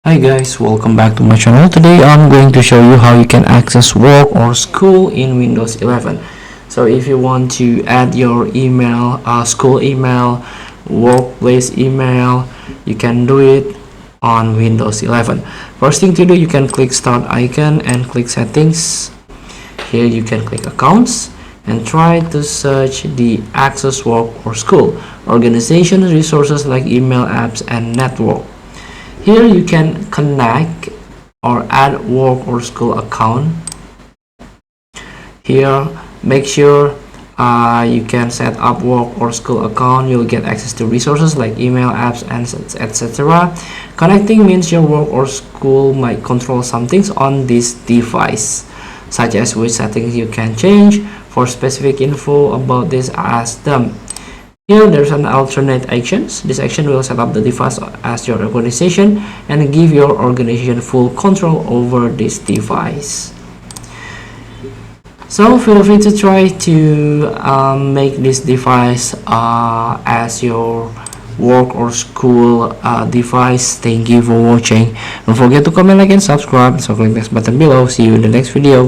Hi guys, welcome back to my channel. Today I'm going to show you how you can access work or school in Windows 11. So if you want to add your email, school email, workplace email, you can do it on Windows 11. First thing to do, you can click start icon and click settings. Here you can click accounts and try to search the access work or school, organization resources like email, apps and network. Here you can connect or add work or school account. Here make sure you can set up work or school account. You'll get access to resources like email, apps and etc. Connecting means your work or school might control some things on this device, such as which settings you can change. For specific info about this, ask them. Here there's an alternate actions. This action will set up the device as your organization and give your organization full control over this device. So feel free to try to make this device as your work or school device. Thank you for watching. Don't forget to comment, like and subscribe. So click this button below. See you in the next video.